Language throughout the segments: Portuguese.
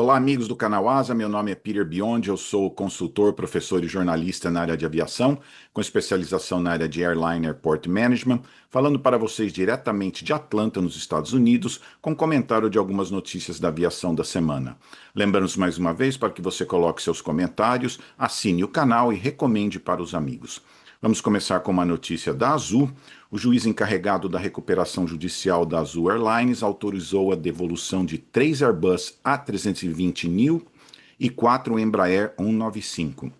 Olá, amigos do canal Asa. Meu nome é Peter Biondi. Eu sou consultor, professor e jornalista na área de aviação, com especialização na área de Airline Airport Management, falando para vocês diretamente de Atlanta, nos Estados Unidos, com comentário de algumas notícias da aviação da semana. Lembramos mais uma vez para que você coloque seus comentários, assine o canal e recomende para os amigos. Vamos começar com uma notícia da Azul. O juiz encarregado da recuperação judicial da Azul Airlines autorizou a devolução de 3 Airbus A320neo e 4 Embraer 195.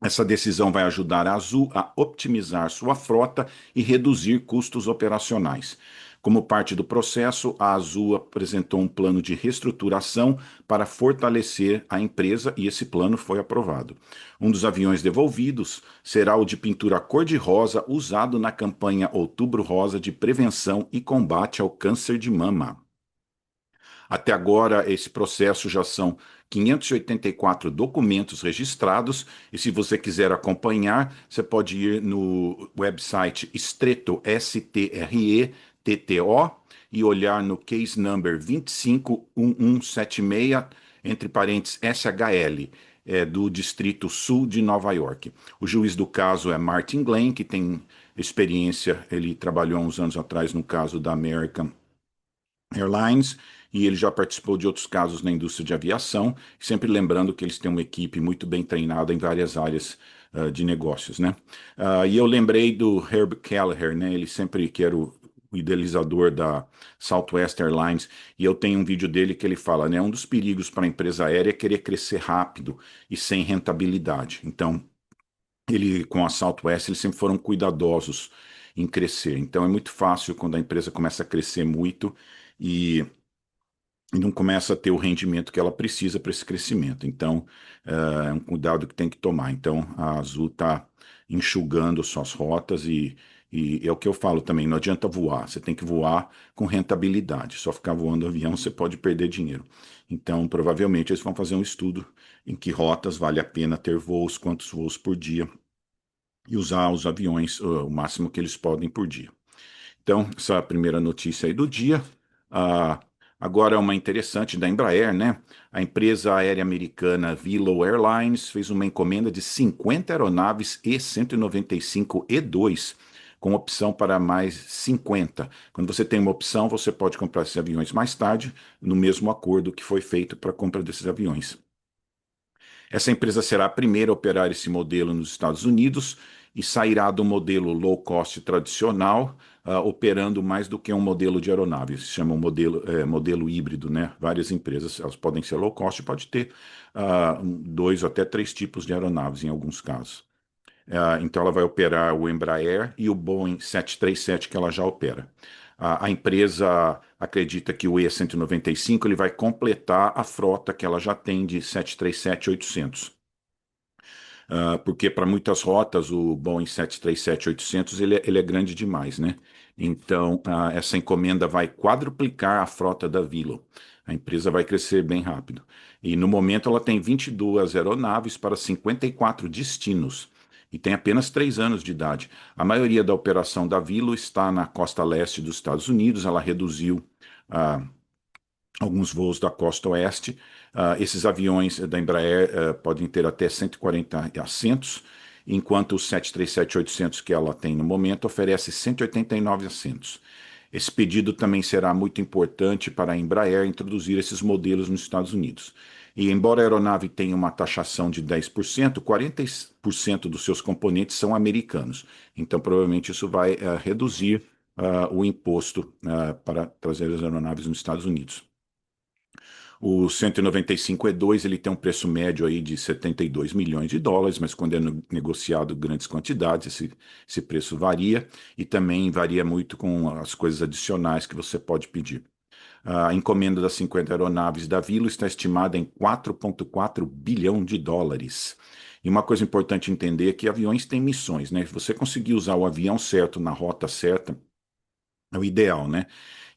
Essa decisão vai ajudar a Azul a optimizar sua frota e reduzir custos operacionais. Como parte do processo, a Azul apresentou um plano de reestruturação para fortalecer a empresa e esse plano foi aprovado. Um dos aviões devolvidos será o de pintura cor-de-rosa usado na campanha Outubro Rosa de prevenção e combate ao câncer de mama. Até agora, esse processo já são 584 documentos registrados, e se você quiser acompanhar, você pode ir no website Stretto, STRETTO, e olhar no case number 251176, entre parênteses SHL, do Distrito Sul de Nova York. O juiz do caso é Martin Glenn, que tem experiência, ele trabalhou há uns anos atrás no caso da American Airlines, e ele já participou de outros casos na indústria de aviação, sempre lembrando que eles têm uma equipe muito bem treinada em várias áreas de negócios, né? E eu lembrei do Herb Kelleher, né? Ele sempre que era o idealizador da Southwest Airlines, e eu tenho um vídeo dele que ele fala, né? Um dos perigos para a empresa aérea é querer crescer rápido e sem rentabilidade. Então, ele com a Southwest, eles sempre foram cuidadosos em crescer. Então, é muito fácil quando a empresa começa a crescer muito e não começa a ter o rendimento que ela precisa para esse crescimento. Então, é um cuidado que tem que tomar. Então, a Azul está enxugando suas rotas e é o que eu falo também, não adianta voar, você tem que voar com rentabilidade. Só ficar voando avião você pode perder dinheiro. Então, provavelmente, eles vão fazer um estudo em que rotas vale a pena ter voos, quantos voos por dia, e usar os aviões o máximo que eles podem por dia. Então, essa é a primeira notícia aí do dia. Ah, agora uma interessante da Embraer, né? A empresa aérea americana Vilo Airlines fez uma encomenda de 50 aeronaves E195-E2, com opção para mais 50. Quando você tem uma opção, você pode comprar esses aviões mais tarde, no mesmo acordo que foi feito para a compra desses aviões. Essa empresa será a primeira a operar esse modelo nos Estados Unidos e sairá do modelo low cost tradicional, operando mais do que um modelo de aeronave. Se chama um modelo híbrido, né? Várias empresas, elas podem ser low cost, pode ter dois ou até três tipos de aeronaves em alguns casos. Então ela vai operar o Embraer e o Boeing 737 que ela já opera. A empresa acredita que o E195 ele vai completar a frota que ela já tem de 737-800. Porque para muitas rotas o Boeing 737-800 ele é grande demais, né? Então essa encomenda vai quadruplicar a frota da Vilo. A empresa vai crescer bem rápido. E no momento ela tem 22 aeronaves para 54 destinos e tem apenas 3 anos de idade. A maioria da operação da Vilo está na costa leste dos Estados Unidos. Ela reduziu ah, alguns voos da costa oeste. Esses aviões da Embraer podem ter até 140 assentos, enquanto o 737-800 que ela tem no momento oferece 189 assentos. Esse pedido também será muito importante para a Embraer introduzir esses modelos nos Estados Unidos. E embora a aeronave tenha uma taxação de 10%, 40% dos seus componentes são americanos. Então, provavelmente, isso vai reduzir o imposto para trazer as aeronaves nos Estados Unidos. O 195E2 ele tem um preço médio aí de 72 milhões de dólares, mas quando é negociado grandes quantidades, esse preço varia e também varia muito com as coisas adicionais que você pode pedir. A encomenda das 50 aeronaves da Vilo está estimada em 4,4 bilhão de dólares. E uma coisa importante entender é que aviões têm missões, né? Se você conseguir usar o avião certo na rota certa, é o ideal, né?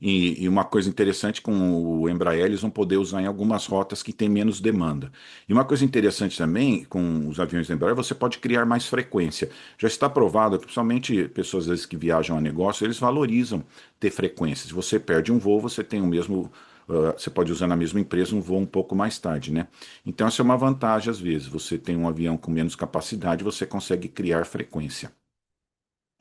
E uma coisa interessante com o Embraer, eles vão poder usar em algumas rotas que tem menos demanda. E uma coisa interessante também com os aviões da Embraer, você pode criar mais frequência. Já está provado, principalmente pessoas às vezes que viajam a negócio, eles valorizam ter frequência. Se você perde um voo, você tem o mesmo Você pode usar na mesma empresa um voo um pouco mais tarde, né? Então, essa é uma vantagem às vezes. Você tem um avião com menos capacidade, você consegue criar frequência.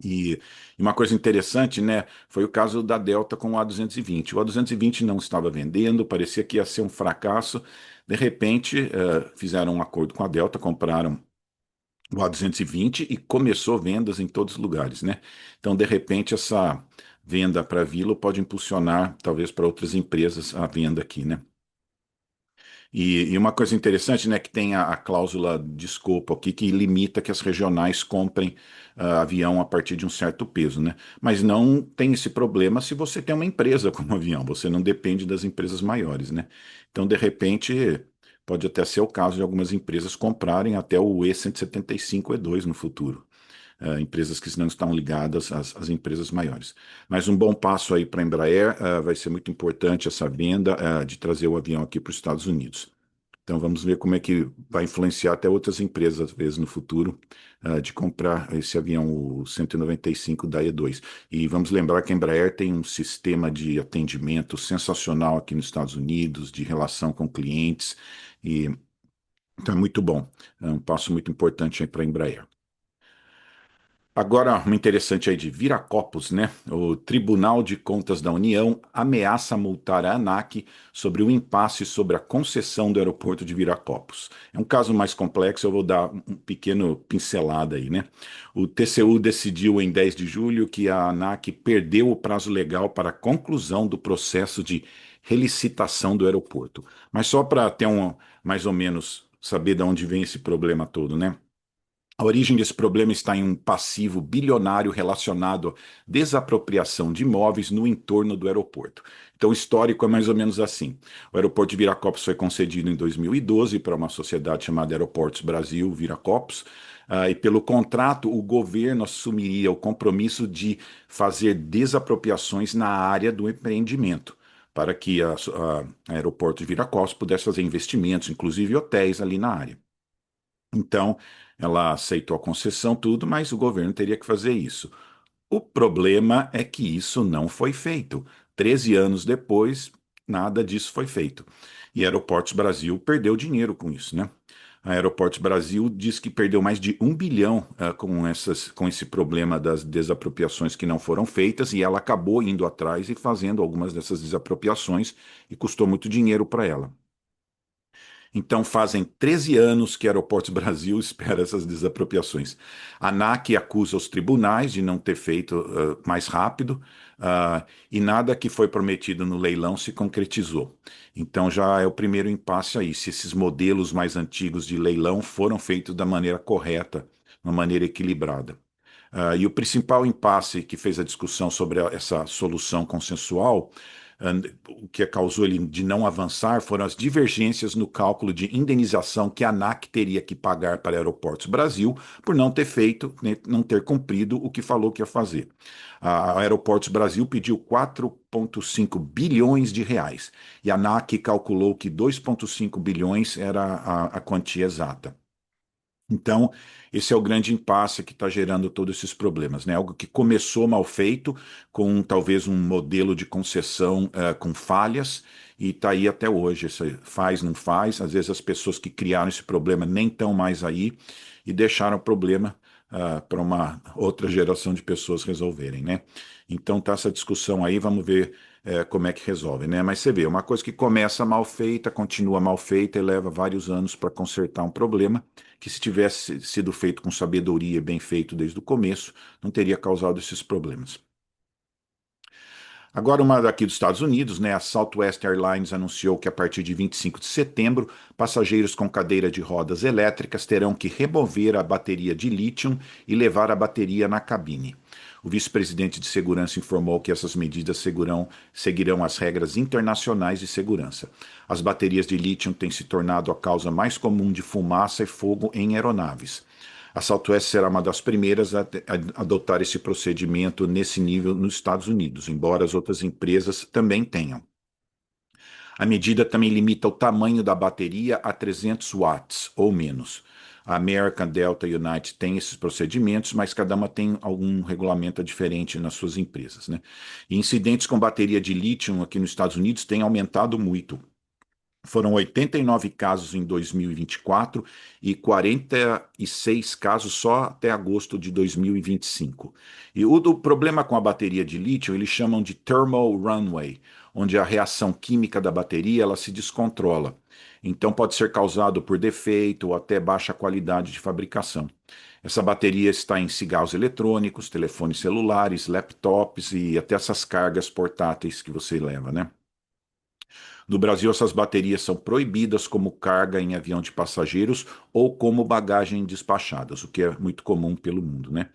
E uma coisa interessante, né, foi o caso da Delta com o A220. O A220 não estava vendendo, parecia que ia ser um fracasso. De repente, fizeram um acordo com a Delta, compraram o A220 e começou vendas em todos os lugares, né? Então, de repente, essa venda para a Vilo pode impulsionar, talvez, para outras empresas a venda aqui, né? E uma coisa interessante, né, que tem a cláusula de escopo aqui que limita que as regionais comprem avião a partir de um certo peso, né? Mas não tem esse problema se você tem uma empresa como avião, você não depende das empresas maiores, né? Então, de repente, pode até ser o caso de algumas empresas comprarem até o E175 E2 no futuro. Empresas que não estão ligadas às empresas maiores. Mas um bom passo aí para a Embraer, vai ser muito importante essa venda, de trazer o avião aqui para os Estados Unidos. Então vamos ver como é que vai influenciar até outras empresas, às vezes, no futuro, de comprar esse avião, o 195 da E2. E vamos lembrar que a Embraer tem um sistema de atendimento sensacional aqui nos Estados Unidos, de relação com clientes, e então é muito bom. É um passo muito importante aí para a Embraer. Agora, uma interessante aí de Viracopos, né? O Tribunal de Contas da União ameaça multar a ANAC sobre o impasse sobre a concessão do aeroporto de Viracopos. É um caso mais complexo, eu vou dar um pequeno pincelada aí, né? O TCU decidiu em 10 de julho que a ANAC perdeu o prazo legal para a conclusão do processo de relicitação do aeroporto. Mas só para ter mais ou menos saber de onde vem esse problema todo, né? A origem desse problema está em um passivo bilionário relacionado à desapropriação de imóveis no entorno do aeroporto. Então, o histórico é mais ou menos assim. O aeroporto de Viracopos foi concedido em 2012 para uma sociedade chamada Aeroportos Brasil Viracopos, e pelo contrato, o governo assumiria o compromisso de fazer desapropriações na área do empreendimento, para que a Aeroporto de Viracopos pudesse fazer investimentos, inclusive hotéis ali na área. Então, ela aceitou a concessão, tudo, mas o governo teria que fazer isso. O problema é que isso não foi feito. 13 anos depois, nada disso foi feito. E Aeroportos Brasil perdeu dinheiro com isso, né? A Aeroportos Brasil diz que perdeu mais de 1 bilhão com esse problema das desapropriações que não foram feitas, e ela acabou indo atrás e fazendo algumas dessas desapropriações e custou muito dinheiro para ela. Então, fazem 13 anos que Aeroportos Brasil espera essas desapropriações. A ANAC acusa os tribunais de não ter feito mais rápido, e nada que foi prometido no leilão se concretizou. Então, já é o primeiro impasse aí, se esses modelos mais antigos de leilão foram feitos da maneira correta, de uma maneira equilibrada. E o principal impasse que fez a discussão sobre essa solução consensual, o que causou ele de não avançar, foram as divergências no cálculo de indenização que a ANAC teria que pagar para Aeroportos Brasil por não ter feito, né, não ter cumprido o que falou que ia fazer. A Aeroportos Brasil pediu 4,5 bilhões de reais e a ANAC calculou que 2,5 bilhões era a quantia exata. Então, esse é o grande impasse que está gerando todos esses problemas, né? Algo que começou mal feito, com talvez um modelo de concessão com falhas, e está aí até hoje. Esse faz, não faz. Às vezes as pessoas que criaram esse problema nem estão mais aí e deixaram o problema para uma outra geração de pessoas resolverem, né? Então tá essa discussão aí, vamos ver como é que resolve, né? Mas você vê, uma coisa que começa mal feita, continua mal feita e leva vários anos para consertar um problema que, se tivesse sido feito com sabedoria e bem feito desde o começo, não teria causado esses problemas. Agora, uma daqui dos Estados Unidos, né? A Southwest Airlines anunciou que a partir de 25 de setembro, passageiros com cadeira de rodas elétricas terão que remover a bateria de lítio e levar a bateria na cabine. O vice-presidente de segurança informou que essas medidas seguirão as regras internacionais de segurança. As baterias de lítio têm se tornado a causa mais comum de fumaça e fogo em aeronaves. A Southwest será uma das primeiras a adotar esse procedimento nesse nível nos Estados Unidos, embora as outras empresas também tenham. A medida também limita o tamanho da bateria a 300 watts ou menos. A American, Delta e United têm esses procedimentos, mas cada uma tem algum regulamento diferente nas suas empresas, né? E incidentes com bateria de lítio aqui nos Estados Unidos têm aumentado muito. Foram 89 casos em 2024 e 46 casos só até agosto de 2025. E o problema com a bateria de lítio, eles chamam de thermal runaway, onde a reação química da bateria ela se descontrola. Então pode ser causado por defeito ou até baixa qualidade de fabricação. Essa bateria está em cigarros eletrônicos, telefones celulares, laptops e até essas cargas portáteis que você leva, né? No Brasil, essas baterias são proibidas como carga em avião de passageiros ou como bagagem despachadas, o que é muito comum pelo mundo, né?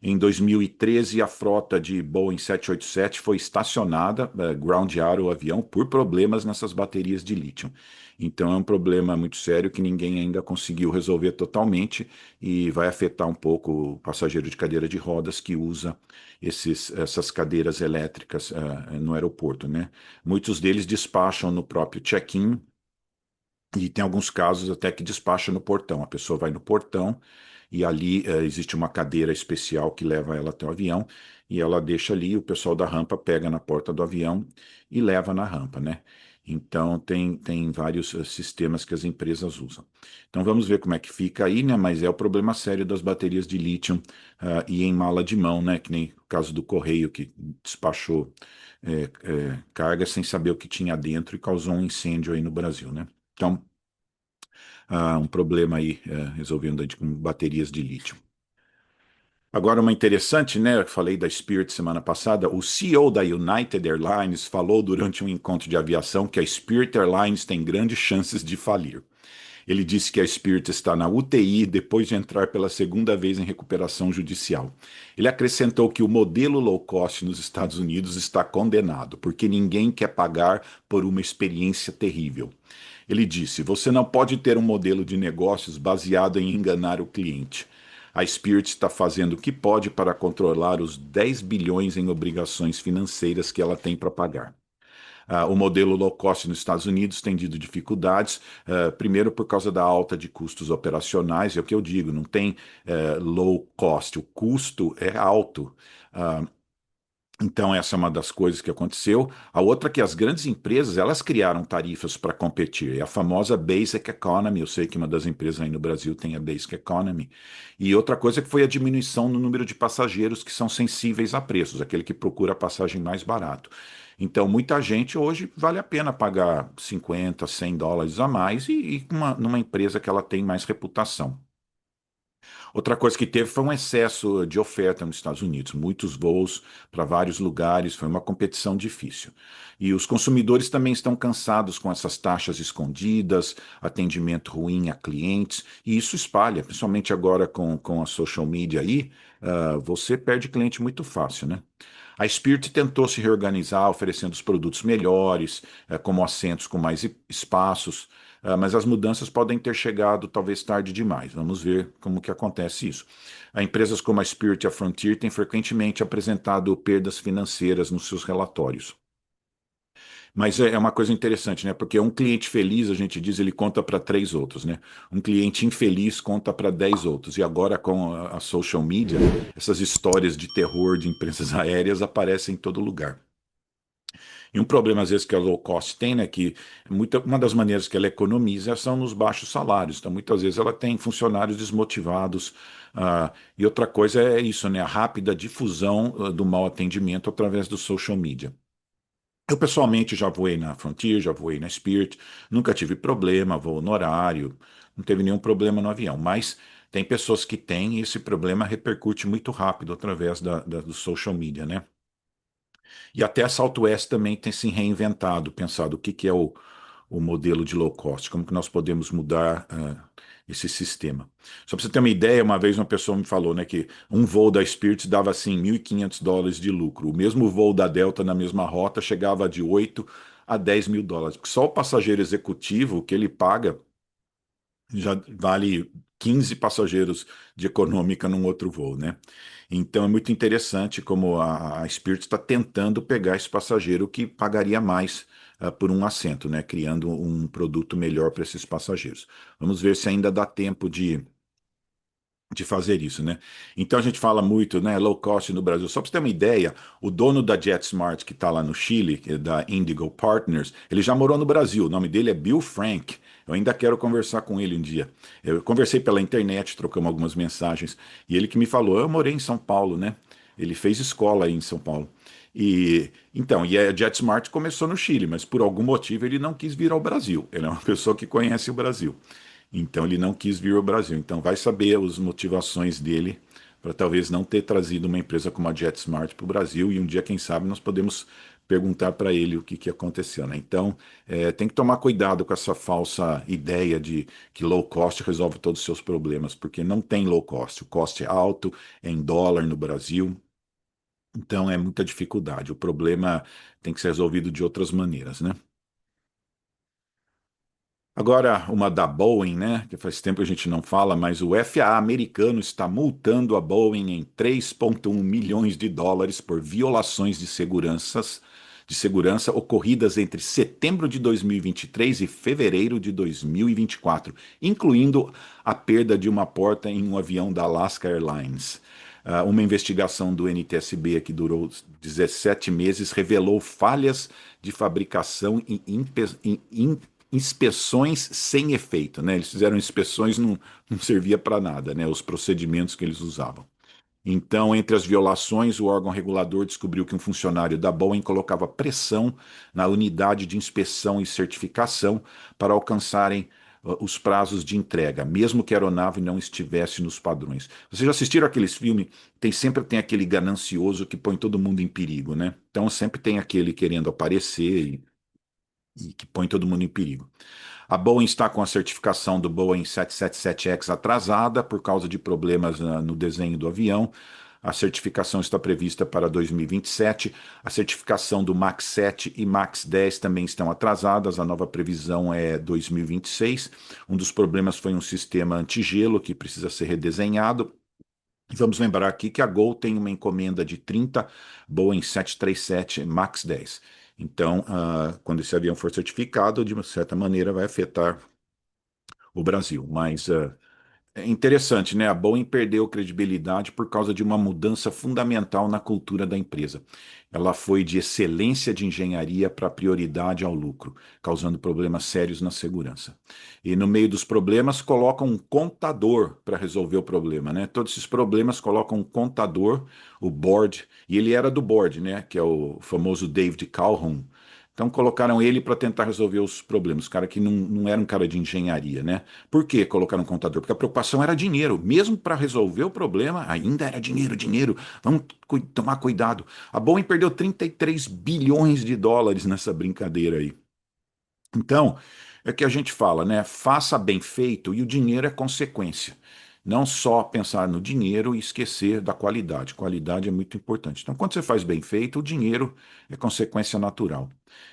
Em 2013, a frota de Boeing 787 foi estacionada, groundearam o avião por problemas nessas baterias de lítio. Então é um problema muito sério que ninguém ainda conseguiu resolver totalmente e vai afetar um pouco o passageiro de cadeira de rodas que usa essas cadeiras elétricas no aeroporto, né? Muitos deles despacham no próprio check-in e tem alguns casos até que despacha no portão. A pessoa vai no portão e ali existe uma cadeira especial que leva ela até o avião e ela deixa ali, o pessoal da rampa pega na porta do avião e leva na rampa, né? Então tem vários sistemas que as empresas usam. Então vamos ver como é que fica aí, né? Mas é o problema sério das baterias de lítio e em mala de mão, né? Que nem o caso do correio que despachou carga sem saber o que tinha dentro e causou um incêndio aí no Brasil, né? Então, um problema aí resolvendo aí com baterias de lítio. Agora, uma interessante, né? Eu falei da Spirit semana passada. O CEO da United Airlines falou durante um encontro de aviação que a Spirit Airlines tem grandes chances de falir. Ele disse que a Spirit está na UTI depois de entrar pela segunda vez em recuperação judicial. Ele acrescentou que o modelo low cost nos Estados Unidos está condenado, porque ninguém quer pagar por uma experiência terrível. Ele disse: Você não pode ter um modelo de negócios baseado em enganar o cliente. A Spirit está fazendo o que pode para controlar os 10 bilhões em obrigações financeiras que ela tem para pagar. O modelo low cost nos Estados Unidos tem tido dificuldades, primeiro por causa da alta de custos operacionais, é o que eu digo, não tem low cost, o custo é alto. Uh, então, essa é uma das coisas que aconteceu. A outra é que as grandes empresas, elas criaram tarifas para competir. É a famosa Basic Economy. Eu sei que uma das empresas aí no Brasil tem a Basic Economy. E outra coisa que foi a diminuição no número de passageiros que são sensíveis a preços, aquele que procura a passagem mais barato. Então, muita gente hoje vale a pena pagar 50, US$ 100 a mais e numa empresa que ela tem mais reputação. Outra coisa que teve foi um excesso de oferta nos Estados Unidos, muitos voos para vários lugares, foi uma competição difícil. E os consumidores também estão cansados com essas taxas escondidas, atendimento ruim a clientes, e isso espalha, principalmente agora com a social media aí, você perde cliente muito fácil, né? A Spirit tentou se reorganizar, oferecendo os produtos melhores, como assentos com mais espaços, mas as mudanças podem ter chegado talvez tarde demais. Vamos ver como que acontece isso. Empresas como a Spirit e a Frontier têm frequentemente apresentado perdas financeiras nos seus relatórios. Mas é uma coisa interessante, né? Porque um cliente feliz, a gente diz, ele conta para três outros, né? Um cliente infeliz conta para 10 outros. E agora com a social media, essas histórias de terror de empresas aéreas aparecem em todo lugar. E um problema, às vezes, que a low cost tem, né, que uma das maneiras que ela economiza são nos baixos salários. Então, muitas vezes, ela tem funcionários desmotivados. E outra coisa é isso, né, a rápida difusão do mau atendimento através do social media. Eu, pessoalmente, já voei na Frontier, já voei na Spirit, nunca tive problema, voo no horário, não teve nenhum problema no avião, mas tem pessoas que têm e esse problema repercute muito rápido através do social media, né? E até a Southwest também tem se reinventado, pensado o que, que é o modelo de low cost, como que nós podemos mudar esse sistema. Só para você ter uma ideia, uma vez uma pessoa me falou, né, que um voo da Spirit dava assim US$ 1.500 de lucro. O mesmo voo da Delta na mesma rota chegava de 8 a US$ 10.000, porque só o passageiro executivo que ele paga já vale 15 passageiros de econômica num outro voo, né? Então é muito interessante como a Spirit está tentando pegar esse passageiro que pagaria mais por um assento, né? Criando um produto melhor para esses passageiros. Vamos ver se ainda dá tempo de de fazer isso, né? Então a gente fala muito, né, low cost no Brasil. Só para você ter uma ideia, o dono da JetSmart, que está lá no Chile, que é da Indigo Partners, ele já morou no Brasil. O nome dele é Bill Frank. Eu ainda quero conversar com ele um dia. Eu conversei pela internet, trocamos algumas mensagens, e ele que me falou, eu morei em São Paulo, né? Ele fez escola aí em São Paulo. E a JetSmart começou no Chile, mas por algum motivo ele não quis vir ao Brasil. Ele é uma pessoa que conhece o Brasil. Então ele não quis vir ao Brasil. Então vai saber as motivações dele para talvez não ter trazido uma empresa como a JetSmart para o Brasil e um dia, quem sabe, nós podemos perguntar para ele o que, que aconteceu, né? Então tem que tomar cuidado com essa falsa ideia de que low cost resolve todos os seus problemas, porque não tem low cost. O cost é alto, é em dólar no Brasil, então é muita dificuldade. O problema tem que ser resolvido de outras maneiras, né? Agora, uma da Boeing, né? Que faz tempo que a gente não fala, mas o FAA americano está multando a Boeing em 3,1 milhões de dólares por violações de segurança ocorridas entre setembro de 2023 e fevereiro de 2024, incluindo a perda de uma porta em um avião da Alaska Airlines. Uma investigação do NTSB que durou 17 meses revelou falhas de fabricação e inspeções sem efeito, né? Eles fizeram inspeções, não servia para nada, né? Os procedimentos que eles usavam. Então, entre as violações, o órgão regulador descobriu que um funcionário da Boeing colocava pressão na unidade de inspeção e certificação para alcançarem os prazos de entrega, mesmo que a aeronave não estivesse nos padrões. Vocês já assistiram aqueles filmes? Sempre tem aquele ganancioso que põe todo mundo em perigo, né? Então sempre tem aquele querendo aparecer e que põe todo mundo em perigo. A Boeing está com a certificação do Boeing 777X atrasada por causa de problemas no desenho do avião. A certificação está prevista para 2027. A certificação do MAX 7 e MAX 10 também estão atrasadas. A nova previsão é 2026. Um dos problemas foi um sistema antigelo que precisa ser redesenhado. Vamos lembrar aqui que a Gol tem uma encomenda de 30 Boeing 737 MAX 10. Então, quando esse avião for certificado, de uma certa maneira vai afetar o Brasil. Mas é interessante, né? A Boeing perdeu credibilidade por causa de uma mudança fundamental na cultura da empresa. Ela foi de excelência de engenharia para prioridade ao lucro, causando problemas sérios na segurança. E no meio dos problemas, colocam um contador para resolver o problema, né? Todos esses problemas colocam um contador, o board, e ele era do board, né? Que é o famoso David Calhoun. Então colocaram ele para tentar resolver os problemas, cara que não era um cara de engenharia, né? Por que colocaram um contador? Porque a preocupação era dinheiro. Mesmo para resolver o problema, ainda era dinheiro, dinheiro. Vamos tomar cuidado. A Boeing perdeu 33 bilhões de dólares nessa brincadeira aí. Então, é que a gente fala, né? Faça bem feito e o dinheiro é consequência. Não só pensar no dinheiro e esquecer da qualidade. Qualidade é muito importante. Então, quando você faz bem feito, o dinheiro é consequência natural.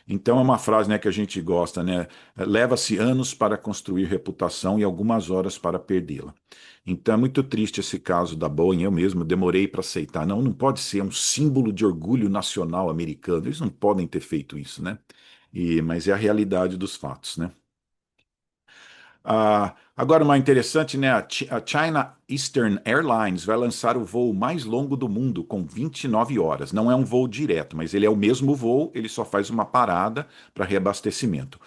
Então, é uma frase, né, que a gente gosta, né? Leva-se anos para construir reputação e algumas horas para perdê-la. Então, é muito triste esse caso da Boeing. Eu mesmo demorei para aceitar. Não, não pode ser um símbolo de orgulho nacional americano. Eles não podem ter feito isso, né? Mas é a realidade dos fatos, né? Agora, uma interessante, né? A China Eastern Airlines vai lançar o voo mais longo do mundo, com 29 horas. Não é um voo direto, mas ele é o mesmo voo, ele só faz uma parada para reabastecimento.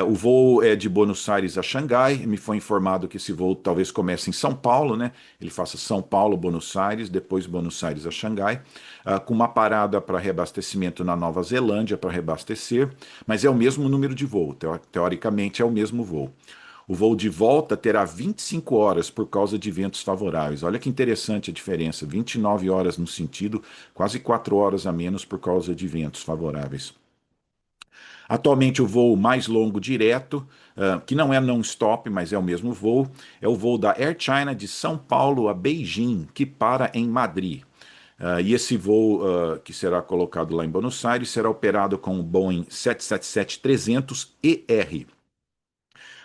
O voo é de Buenos Aires a Xangai. Me foi informado que esse voo talvez comece em São Paulo, né? Ele faça São Paulo, Buenos Aires, depois Buenos Aires a Xangai, com uma parada para reabastecimento na Nova Zelândia para reabastecer, mas é o mesmo número de voo, teoricamente é o mesmo voo. O voo de volta terá 25 horas por causa de ventos favoráveis. Olha que interessante a diferença: 29 horas no sentido, quase 4 horas a menos por causa de ventos favoráveis. Atualmente, o voo mais longo direto, que não é non-stop, mas é o mesmo voo, é o voo da Air China de São Paulo a Beijing, que para em Madrid. E esse voo que será colocado lá em Buenos Aires será operado com o Boeing 777-300ER.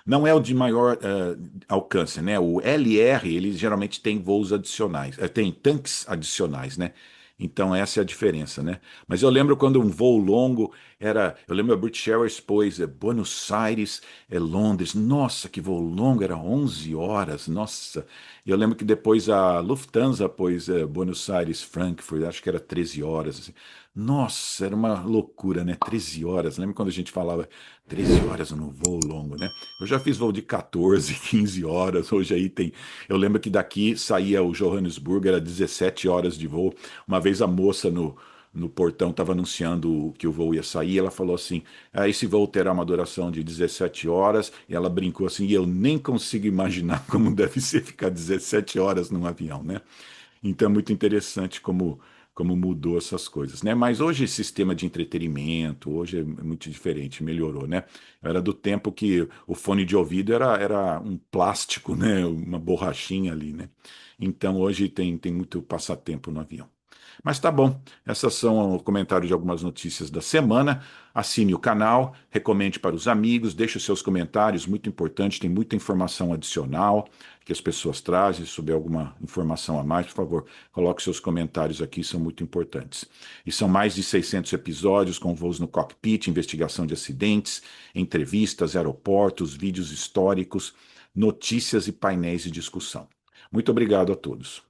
Não é o de maior alcance, né? O LR, ele geralmente tem voos adicionais, tem tanques adicionais, né? Então essa é a diferença, né? Mas eu lembro quando um voo longo eu lembro a British Airways pôs Buenos Aires, Londres, nossa, que voo longo, era 11 horas, nossa. E eu lembro que depois a Lufthansa pôs Buenos Aires, Frankfurt, acho que era 13 horas, assim. Nossa, era uma loucura, né? 13 horas. Lembra quando a gente falava 13 horas no voo longo, né? Eu já fiz voo de 14, 15 horas. Hoje aí tem. Eu lembro que daqui saía o Johannesburg, era 17 horas de voo. Uma vez a moça no portão estava anunciando que o voo ia sair. Ela falou assim: esse voo terá uma duração de 17 horas. E ela brincou assim: e eu nem consigo imaginar como deve ser ficar 17 horas num avião, né? Então é muito interessante como mudou essas coisas, né? Mas hoje esse sistema de entretenimento, hoje é muito diferente, melhorou, né? Era do tempo que o fone de ouvido era um plástico, né? Uma borrachinha ali, né? Então hoje tem muito passatempo no avião. Mas tá bom, essas são o comentário de algumas notícias da semana. Assine o canal, recomende para os amigos, deixe os seus comentários, muito importante, tem muita informação adicional que as pessoas trazem. Se souber alguma informação a mais, por favor, coloque seus comentários aqui, são muito importantes. E são mais de 600 episódios com voos no cockpit, investigação de acidentes, entrevistas, aeroportos, vídeos históricos, notícias e painéis de discussão. Muito obrigado a todos.